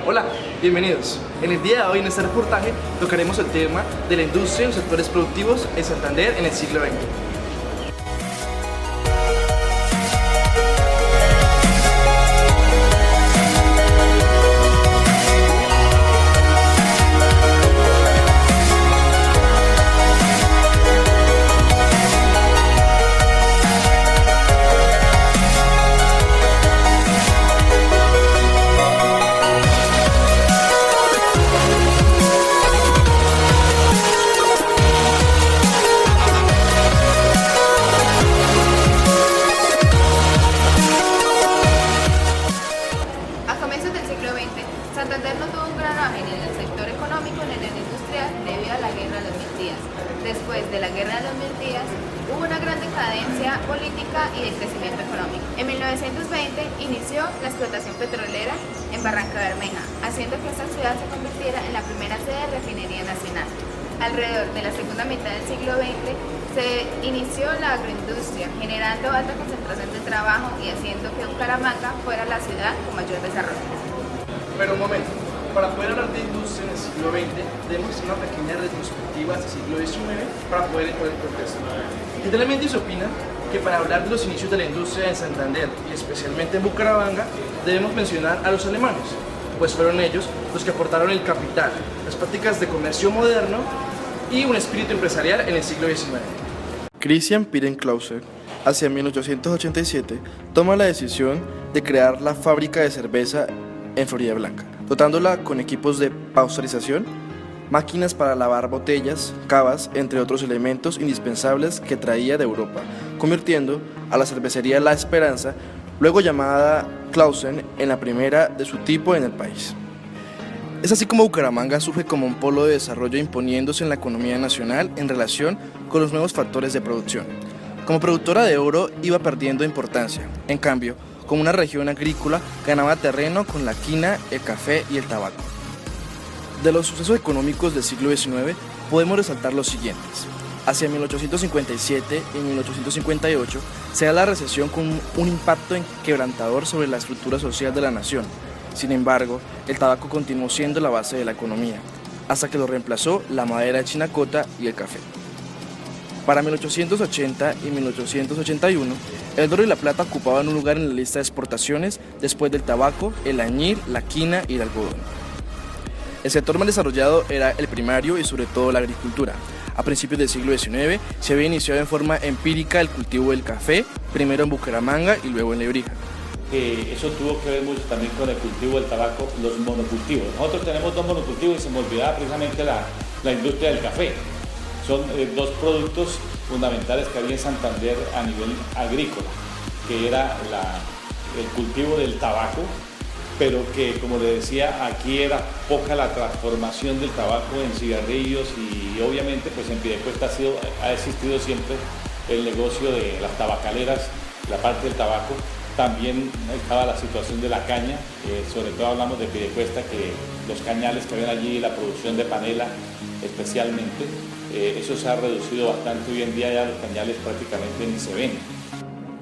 Hola, bienvenidos. En el día de hoy en este reportaje tocaremos el tema de la industria y los sectores productivos en Santander en el siglo XX. Santander no tuvo un gran auge ni en el sector económico ni en el industrial debido a la Guerra de los Mil Días. Después de la Guerra de los Mil Días, hubo una gran decadencia política y de crecimiento económico. En 1920 inició la explotación petrolera en Barranca Bermeja, haciendo que esta ciudad se convirtiera en la primera sede de refinería nacional. Alrededor de la segunda mitad del siglo XX se inició la agroindustria, generando alta concentración de trabajo y haciendo que Bucaramanga fuera la ciudad con mayor desarrollo. Pero un momento, para poder hablar de industria en el siglo XX, debemos hacer una pequeña retrospectiva hasta el siglo XIX para poder entender el contexto. Generalmente se opina que para hablar de los inicios de la industria en Santander y especialmente en Bucaramanga, debemos mencionar a los alemanes, pues fueron ellos los que aportaron el capital, las prácticas de comercio moderno y un espíritu empresarial en el siglo XIX. Christian Piren-Clauser, hacia 1887, toma la decisión de crear la fábrica de cerveza en Florida Blanca, dotándola con equipos de pasteurización, máquinas para lavar botellas, cavas, entre otros elementos indispensables que traía de Europa, convirtiendo a la cervecería La Esperanza, luego llamada Clausen, en la primera de su tipo en el país. Es así como Bucaramanga surge como un polo de desarrollo imponiéndose en la economía nacional en relación con los nuevos factores de producción. Como productora de oro iba perdiendo importancia, en cambio, como una región agrícola, ganaba terreno con la quina, el café y el tabaco. De los sucesos económicos del siglo XIX podemos resaltar los siguientes. Hacia 1857 y 1858 se da la recesión con un impacto quebrantador sobre la estructura social de la nación. Sin embargo, el tabaco continuó siendo la base de la economía, hasta que lo reemplazó la madera de chinacota y el café. Para 1880 y 1881, el oro y la plata ocupaban un lugar en la lista de exportaciones después del tabaco, el añil, la quina y el algodón. El sector más desarrollado era el primario y sobre todo la agricultura. A principios del siglo XIX se había iniciado en forma empírica el cultivo del café, primero en Bucaramanga y luego en Lebrija. Eso tuvo que ver mucho también con el cultivo del tabaco, los monocultivos. Nosotros tenemos dos monocultivos y se me olvidaba precisamente la industria del café. Son dos productos fundamentales que había en Santander a nivel agrícola, que era el cultivo del tabaco, pero que, como le decía, aquí era poca la transformación del tabaco en cigarrillos y obviamente pues en Piedecuesta ha existido siempre el negocio de las tabacaleras, la parte del tabaco. También estaba la situación de la caña, sobre todo hablamos de Piedecuesta, que los cañales que habían allí, la producción de panela especialmente, eso se ha reducido bastante. Hoy en día ya los cañales prácticamente ni se ven.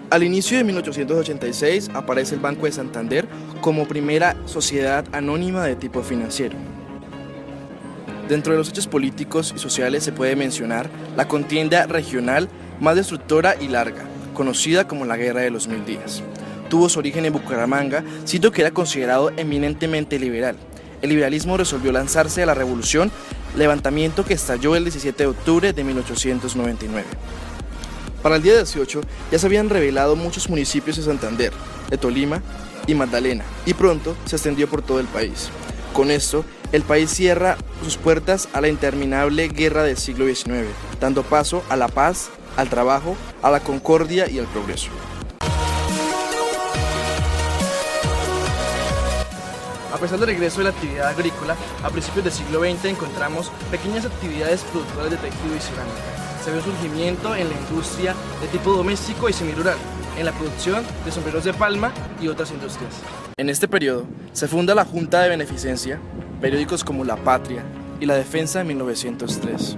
Al inicio de 1886 aparece el Banco de Santander como primera sociedad anónima de tipo financiero. Dentro de los hechos políticos y sociales se puede mencionar la contienda regional más destructora y larga, conocida como la Guerra de los Mil Días. Tuvo su origen en Bucaramanga, sitio que era considerado eminentemente liberal. El liberalismo resolvió lanzarse a la revolución, levantamiento que estalló el 17 de octubre de 1899. Para el día 18 ya se habían revelado muchos municipios de Santander, de Tolima y Magdalena, y pronto se extendió por todo el país. Con esto, el país cierra sus puertas a la interminable guerra del siglo XIX, dando paso a la paz, al trabajo, a la concordia y al progreso. A pesar del regreso de la actividad agrícola, a principios del siglo XX encontramos pequeñas actividades productoras de tejido y cerámica. Se ve un surgimiento en la industria de tipo doméstico y semirural, en la producción de sombreros de palma y otras industrias. En este periodo se funda la Junta de Beneficencia, periódicos como La Patria y La Defensa en 1903.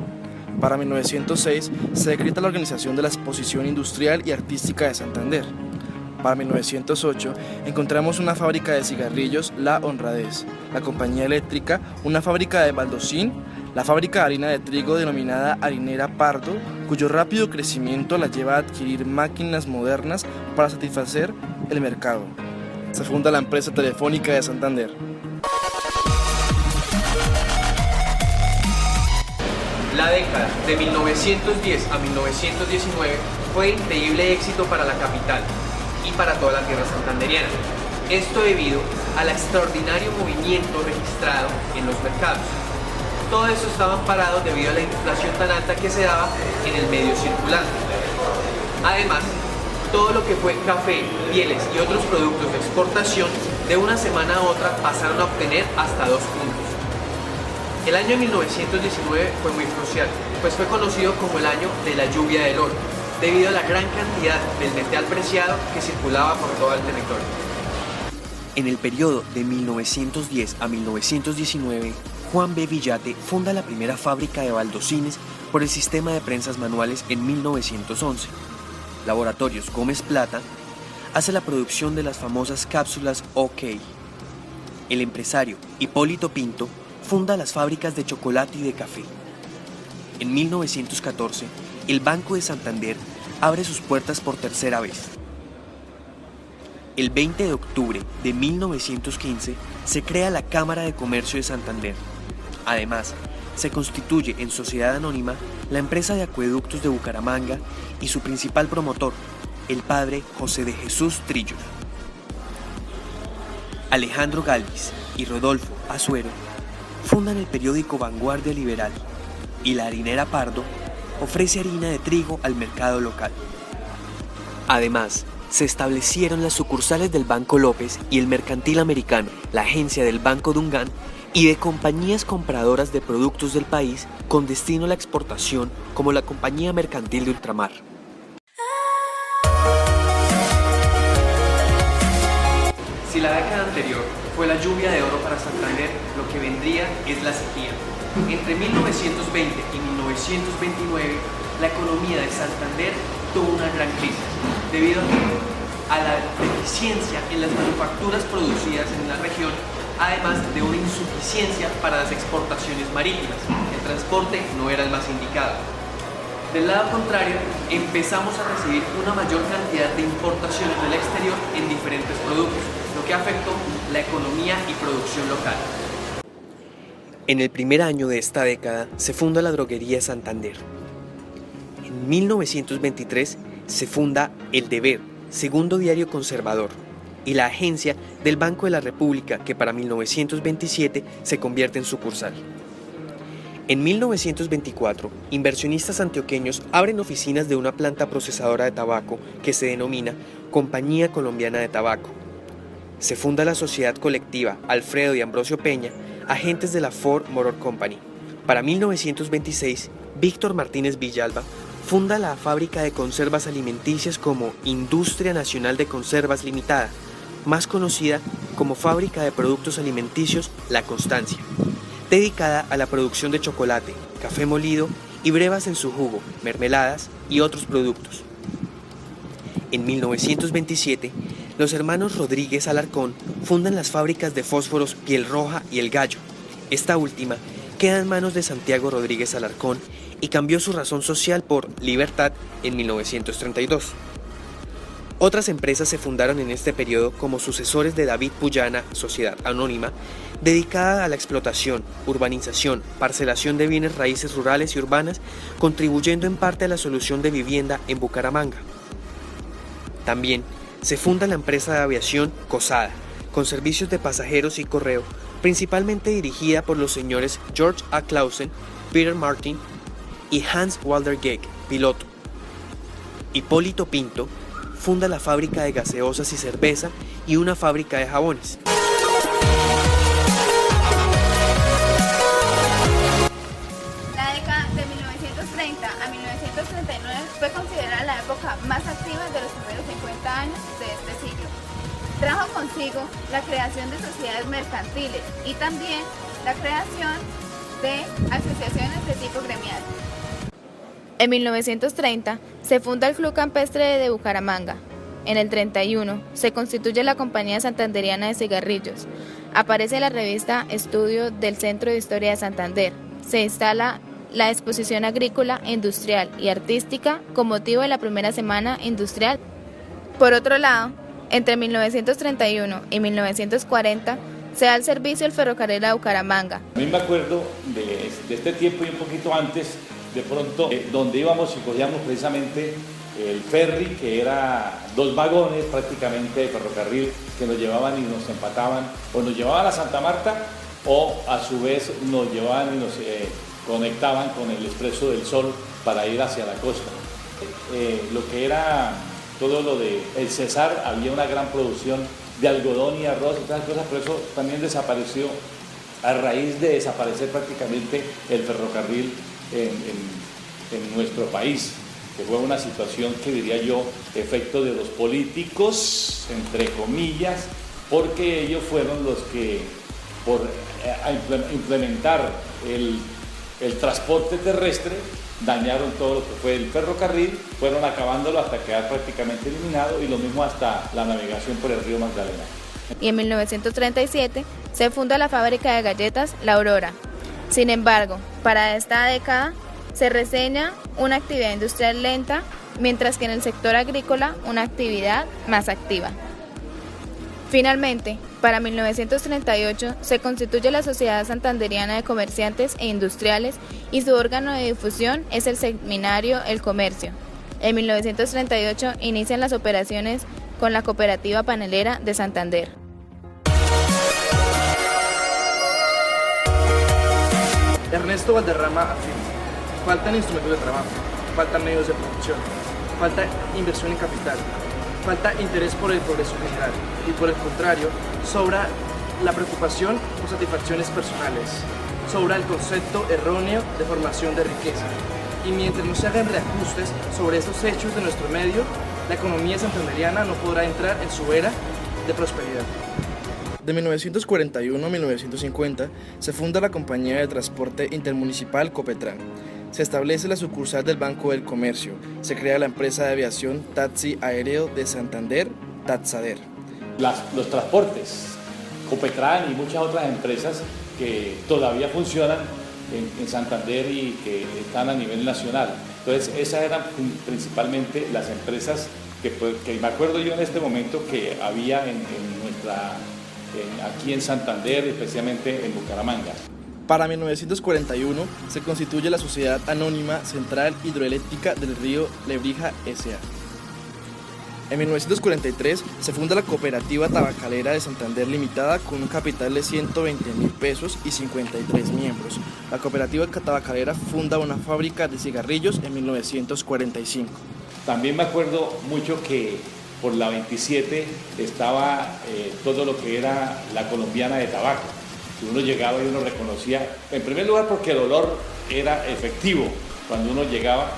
Para 1906 se decreta la organización de la Exposición Industrial y Artística de Santander. Para 1908 encontramos una fábrica de cigarrillos, La Honradez, la compañía eléctrica, una fábrica de baldosín, la fábrica de harina de trigo denominada Harinera Pardo, cuyo rápido crecimiento la lleva a adquirir máquinas modernas para satisfacer el mercado. Se funda la empresa telefónica de Santander. La década de 1910 a 1919 fue de increíble éxito para la capital y para toda la tierra santanderiana. Esto debido al extraordinario movimiento registrado en los mercados. Todo eso estaba amparado debido a la inflación tan alta que se daba en el medio circulante. Además, todo lo que fue café, pieles y otros productos de exportación, de una semana a otra pasaron a obtener hasta 2 puntos. El año 1919 fue muy crucial, pues fue conocido como el año de la lluvia del oro, debido a la gran cantidad del metal preciado que circulaba por todo el territorio. En el periodo de 1910 a 1919, Juan B. Villate funda la primera fábrica de baldosines por el sistema de prensas manuales en 1911. Laboratorios Gómez Plata hace la producción de las famosas cápsulas OK. El empresario Hipólito Pinto funda las fábricas de chocolate y de café. En 1914, el Banco de Santander abre sus puertas por tercera vez. El 20 de octubre de 1915 se crea la Cámara de Comercio de Santander. Además, se constituye en sociedad anónima la empresa de acueductos de Bucaramanga y su principal promotor, el padre José de Jesús Trillos. Alejandro Galvis y Rodolfo Azuero fundan el periódico Vanguardia Liberal y la Harinera Pardo ofrece harina de trigo al mercado local. Además, se establecieron las sucursales del Banco López y el Mercantil Americano, la agencia del Banco Dungán y de compañías compradoras de productos del país con destino a la exportación como la Compañía Mercantil de Ultramar. Si la década anterior fue la lluvia de oro para Santander, lo que vendría es la sequía. Entre 1920 y 1929, la economía de Santander tuvo una gran crisis, debido a la deficiencia en las manufacturas producidas en la región, además de una insuficiencia para las exportaciones marítimas. El transporte no era el más indicado. Del lado contrario, empezamos a recibir una mayor cantidad de importaciones del exterior en diferentes productos, lo que afectó la economía y producción local. En el primer año de esta década se funda la Droguería Santander. En 1923 se funda El Deber, segundo diario conservador, y la agencia del Banco de la República, que para 1927 se convierte en sucursal. En 1924, inversionistas antioqueños abren oficinas de una planta procesadora de tabaco que se denomina Compañía Colombiana de Tabaco. Se funda la sociedad colectiva Alfredo y Ambrosio Peña, agentes de la Ford Motor Company. Para 1926, Víctor Martínez Villalba funda la fábrica de conservas alimenticias como Industria Nacional de Conservas Limitada, más conocida como Fábrica de Productos Alimenticios La Constancia, dedicada a la producción de chocolate, café molido y brevas en su jugo, mermeladas y otros productos. En 1927, los hermanos Rodríguez Alarcón fundan las fábricas de fósforos Piel Roja y El Gallo. Esta última queda en manos de Santiago Rodríguez Alarcón y cambió su razón social por Libertad en 1932. Otras empresas se fundaron en este periodo como sucesores de David Puyana, Sociedad Anónima, dedicada a la explotación, urbanización, parcelación de bienes raíces rurales y urbanas, contribuyendo en parte a la solución de vivienda en Bucaramanga. También se funda la empresa de aviación Cosada, con servicios de pasajeros y correo, principalmente dirigida por los señores George A. Clausen, Peter Martin y Hans Walter Geck, piloto. Hipólito Pinto funda la fábrica de gaseosas y cerveza y una fábrica de jabones. La década de 1930 a 1939 fue considerada la época más activa de los primeros 50 años de este siglo. Trajo consigo la creación de sociedades mercantiles y también la creación de asociaciones de tipo gremial. En 1930 se funda el Club Campestre de Bucaramanga. en el 31, se constituye la Compañía Santanderiana de Cigarrillos. Aparece la revista Estudio del Centro de Historia de Santander. Se instala la exposición agrícola, industrial y artística con motivo de la primera semana industrial. Por otro lado, entre 1931 y 1940 se da el servicio el ferrocarril a Bucaramanga. A mí me acuerdo de este tiempo y un poquito antes, de pronto, donde íbamos y cogíamos precisamente el ferry, que era 2 vagones prácticamente de ferrocarril que nos llevaban y nos empataban, o nos llevaban a Santa Marta, o a su vez nos llevaban y nos conectaban con el Expreso del Sol para ir hacia la costa. Lo que era todo lo de el Cesar, había una gran producción de algodón y arroz y otras cosas, pero eso también desapareció a raíz de desaparecer prácticamente el ferrocarril en nuestro país, que fue una situación que diría yo, efecto de los políticos, entre comillas, porque ellos fueron los que por implementar el transporte terrestre dañaron todo lo que fue el ferrocarril, fueron acabándolo hasta quedar prácticamente eliminado, y lo mismo hasta la navegación por el río Magdalena. Y en 1937 se funda la fábrica de galletas La Aurora. Sin embargo, para esta década se reseña una actividad industrial lenta, mientras que en el sector agrícola una actividad más activa. Finalmente, para 1938 se constituye la Sociedad Santanderiana de Comerciantes e Industriales y su órgano de difusión es el seminario El Comercio. En 1938 inician las operaciones con la Cooperativa Panelera de Santander. Ernesto Valderrama afirma: faltan instrumentos de trabajo, faltan medios de producción, falta inversión en capital, falta interés por el progreso general y, por el contrario, sobra la preocupación por satisfacciones personales, sobra el concepto erróneo de formación de riqueza. Y mientras no se hagan reajustes sobre estos hechos de nuestro medio, la economía santanderiana no podrá entrar en su era de prosperidad. De 1941 a 1950 se funda la Compañía de Transporte Intermunicipal Copetran. Se establece la sucursal del Banco del Comercio. Se crea la empresa de aviación Taxi Aéreo de Santander, Tatsader. Los transportes, Copetran y muchas otras empresas que todavía funcionan en Santander y que están a nivel nacional. Entonces, esas eran principalmente las empresas que me acuerdo yo en este momento que había aquí en Santander, especialmente en Bucaramanga. Para 1941 se constituye la Sociedad Anónima Central Hidroeléctrica del Río Lebrija S.A. En 1943 se funda la Cooperativa Tabacalera de Santander Limitada con un capital de 120.000 pesos y 53 miembros. La Cooperativa Tabacalera funda una fábrica de cigarrillos en 1945. También me acuerdo mucho que por la 27 estaba todo lo que era la colombiana de tabaco. Uno llegaba y uno reconocía, en primer lugar porque el olor era efectivo cuando uno llegaba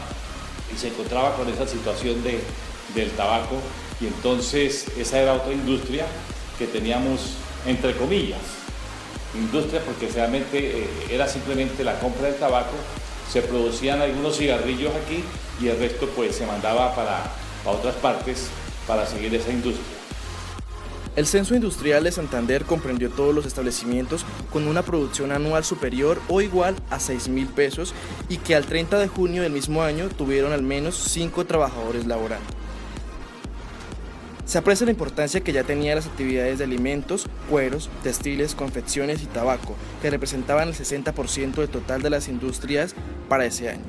y se encontraba con esa situación del tabaco, y entonces esa era otra industria que teníamos entre comillas, industria porque realmente era simplemente la compra del tabaco, se producían algunos cigarrillos aquí y el resto pues se mandaba para otras partes para seguir esa industria. El Censo Industrial de Santander comprendió todos los establecimientos con una producción anual superior o igual a 6.000 pesos y que al 30 de junio del mismo año tuvieron al menos 5 trabajadores laborando. Se aprecia la importancia que ya tenía las actividades de alimentos, cueros, textiles, confecciones y tabaco, que representaban el 60% del total de las industrias para ese año.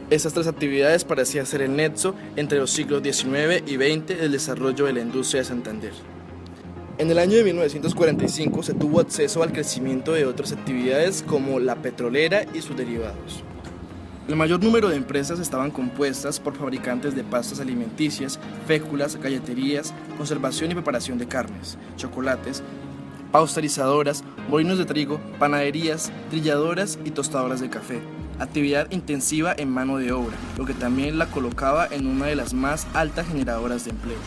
Estas 3 actividades parecían ser el nexo entre los siglos XIX y XX del desarrollo de la industria de Santander. En el año de 1945 se tuvo acceso al crecimiento de otras actividades como la petrolera y sus derivados. El mayor número de empresas estaban compuestas por fabricantes de pastas alimenticias, féculas, galleterías, conservación y preparación de carnes, chocolates, pasteurizadoras, molinos de trigo, panaderías, trilladoras y tostadoras de café. Actividad intensiva en mano de obra, lo que también la colocaba en una de las más altas generadoras de empleos.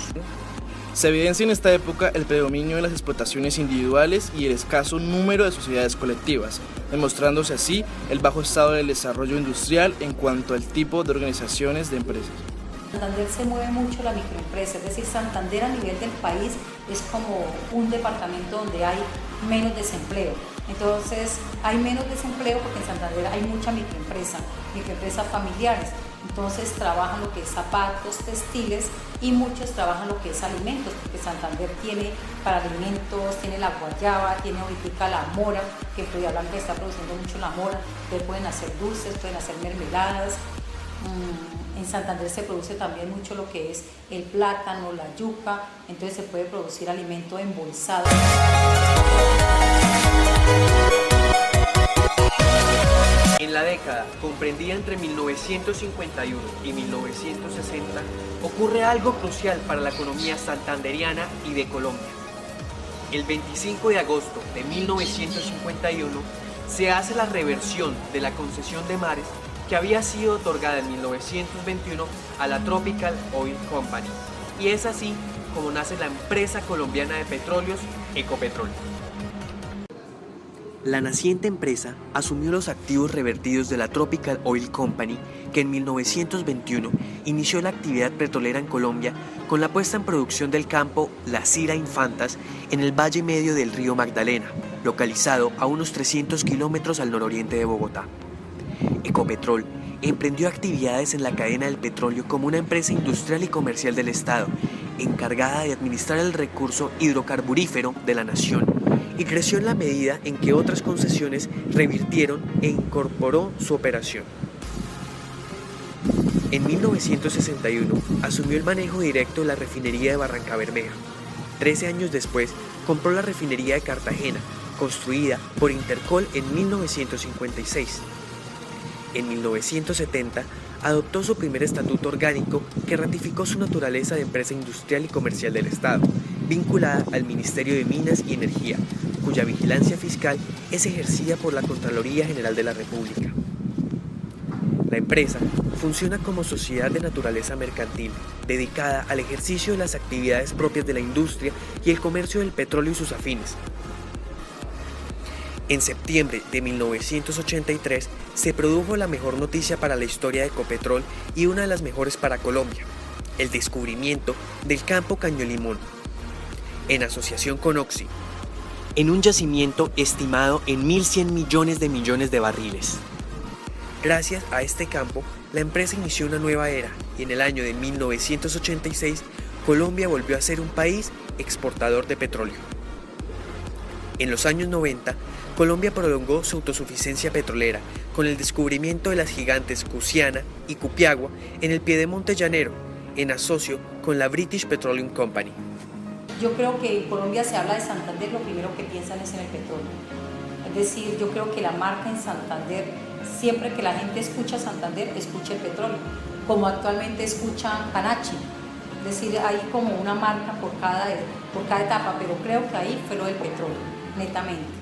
Se evidencia en esta época el predominio de las explotaciones individuales y el escaso número de sociedades colectivas, demostrándose así el bajo estado del desarrollo industrial en cuanto al tipo de organizaciones de empresas. Santander se mueve mucho la microempresa, es decir, Santander a nivel del país es como un departamento donde hay menos desempleo. Entonces hay menos desempleo porque en Santander hay mucha microempresa, microempresas familiares. Entonces trabajan lo que es zapatos, textiles y muchos trabajan lo que es alimentos, porque Santander tiene para alimentos, tiene la guayaba, tiene ahorita la mora, que en Florida Blanca está produciendo mucho la mora, que pueden hacer dulces, pueden hacer mermeladas. En Santander se produce también mucho lo que es el plátano, la yuca, entonces se puede producir alimento embolsado. En la década comprendida entre 1951 y 1960 ocurre algo crucial para la economía santanderiana y de Colombia. El 25 de agosto de 1951 se hace la reversión de la concesión de mares que había sido otorgada en 1921 a la Tropical Oil Company. Y es así como nace la empresa colombiana de petróleos, Ecopetrol. La naciente empresa asumió los activos revertidos de la Tropical Oil Company, que en 1921 inició la actividad petrolera en Colombia con la puesta en producción del campo La Cira Infantas en el valle medio del río Magdalena, localizado a unos 300 kilómetros al nororiente de Bogotá. Ecopetrol emprendió actividades en la cadena del petróleo como una empresa industrial y comercial del Estado, encargada de administrar el recurso hidrocarburífero de la nación, y creció en la medida en que otras concesiones revirtieron e incorporó su operación. En 1961 asumió el manejo directo de la refinería de Barrancabermeja. 13 años después compró la refinería de Cartagena, construida por Intercol en 1956. En 1970 adoptó su primer estatuto orgánico que ratificó su naturaleza de empresa industrial y comercial del Estado, vinculada al Ministerio de Minas y Energía, cuya vigilancia fiscal es ejercida por la Contraloría General de la República. La empresa funciona como sociedad de naturaleza mercantil, dedicada al ejercicio de las actividades propias de la industria y el comercio del petróleo y sus afines. En septiembre de 1983 se produjo la mejor noticia para la historia de Ecopetrol y una de las mejores para Colombia: el descubrimiento del campo Caño-Limón, en asociación con Oxy, en un yacimiento estimado en 1.100 millones de barriles. Gracias a este campo, la empresa inició una nueva era y en el año de 1986 Colombia volvió a ser un país exportador de petróleo. En los años 90, Colombia prolongó su autosuficiencia petrolera con el descubrimiento de las gigantes Cusiana y Cupiagua en el piedemonte llanero, en asocio con la British Petroleum Company. Yo creo que en Colombia se habla de Santander, lo primero que piensan es en el petróleo. Es decir, yo creo que la marca en Santander, siempre que la gente escucha Santander, escucha el petróleo, como actualmente escuchan Panachi. Es decir, hay como una marca por cada etapa, pero creo que ahí fue lo del petróleo, netamente.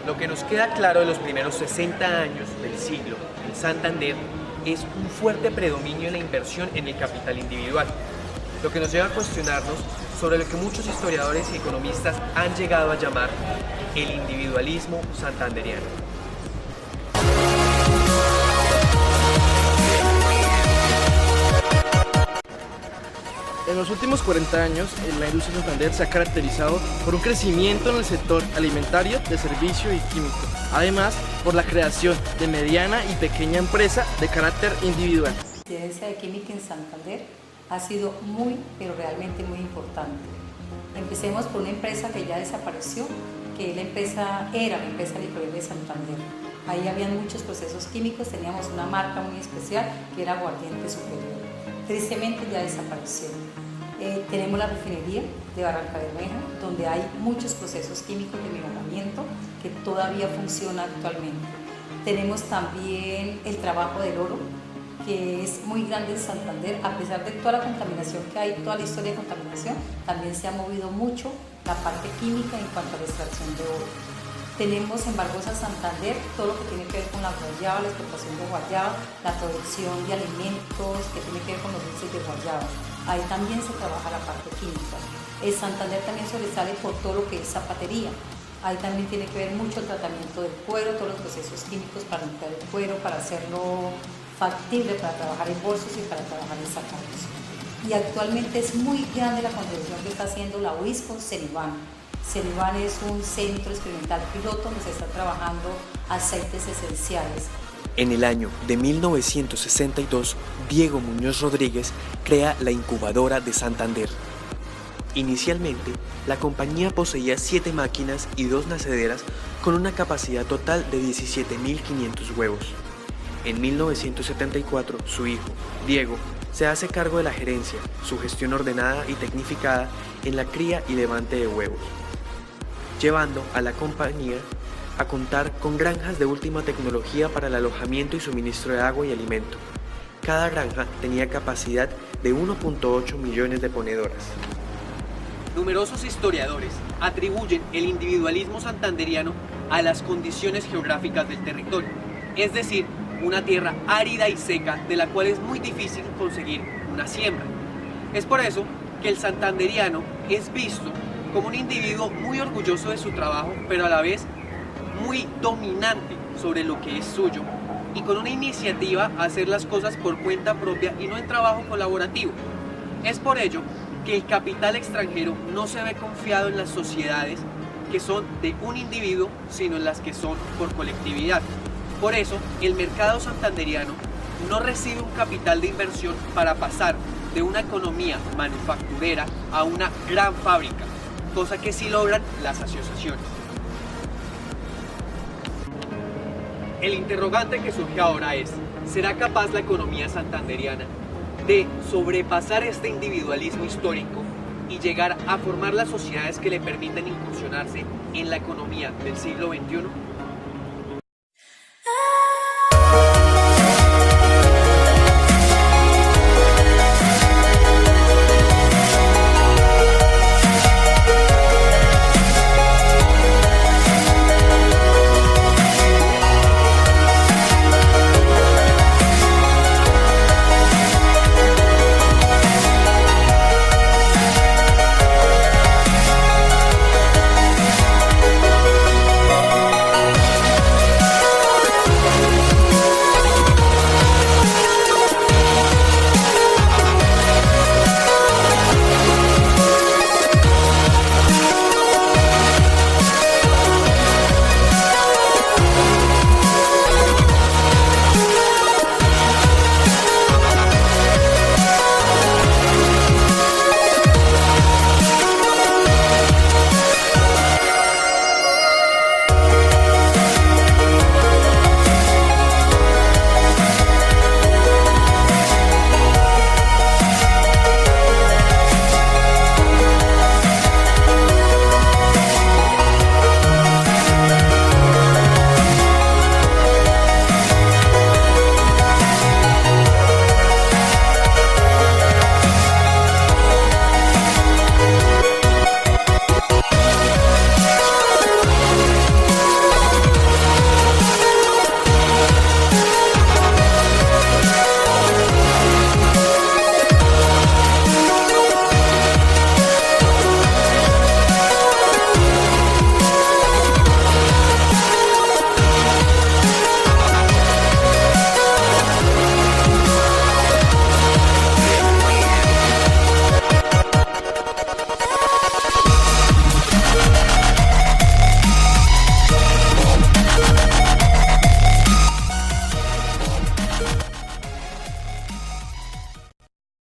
Lo que nos queda claro de los primeros 60 años del siglo en Santander es un fuerte predominio en la inversión en el capital individual, lo que nos lleva a cuestionarnos sobre lo que muchos historiadores y economistas han llegado a llamar el individualismo santanderiano. En los últimos 40 años, la industria de Santander se ha caracterizado por un crecimiento en el sector alimentario, de servicio y químico, además por la creación de mediana y pequeña empresa de carácter individual. La incidencia de química en Santander ha sido muy, pero realmente muy importante. Empecemos por una empresa que ya desapareció, que era la empresa Licorel de Santander. Ahí habían muchos procesos químicos, teníamos una marca muy especial que era Aguardiente Superior. Tristemente ya desapareció. Tenemos la refinería de Barrancabermeja, donde hay muchos procesos químicos de mejoramiento que todavía funciona actualmente. Tenemos también el trabajo del oro, que es muy grande en Santander, a pesar de toda la contaminación que hay, toda la historia de contaminación, también se ha movido mucho la parte química en cuanto a la extracción de oro. Tenemos en Barbosa Santander todo lo que tiene que ver con la guayaba, la exportación de guayaba, la producción de alimentos que tiene que ver con los dulces de guayaba. Ahí también se trabaja la parte química. Santander también sobresale por todo lo que es zapatería. Ahí también tiene que ver mucho el tratamiento del cuero, todos los procesos químicos para limpiar el cuero, para hacerlo factible para trabajar en bolsos y para trabajar en zapatos. Y actualmente es muy grande la contribución que está haciendo la UIS con Cenivan. Cenivan es un centro experimental piloto donde se están trabajando aceites esenciales. En el año de 1962, Diego Muñoz Rodríguez crea la incubadora de Santander. Inicialmente, la compañía poseía 7 máquinas y 2 nacederas con una capacidad total de 17.500 huevos. En 1974, su hijo, Diego, se hace cargo de la gerencia, su gestión ordenada y tecnificada en la cría y levante de huevos, llevando a la compañía a contar con granjas de última tecnología para el alojamiento y suministro de agua y alimento. Cada granja tenía capacidad de 1.8 millones de ponedoras. Numerosos historiadores atribuyen el individualismo santanderiano a las condiciones geográficas del territorio, es decir, una tierra árida y seca de la cual es muy difícil conseguir una siembra. Es por eso que el santanderiano es visto como un individuo muy orgulloso de su trabajo, pero a la vez muy dominante sobre lo que es suyo y con una iniciativa a hacer las cosas por cuenta propia y no en trabajo colaborativo. Es por ello que el capital extranjero no se ve confiado en las sociedades que son de un individuo, sino en las que son por colectividad. Por eso, el mercado santanderiano no recibe un capital de inversión para pasar de una economía manufacturera a una gran fábrica, cosa que sí logran las asociaciones. El interrogante que surge ahora es, ¿será capaz la economía santanderiana de sobrepasar este individualismo histórico y llegar a formar las sociedades que le permitan incursionarse en la economía del siglo XXI?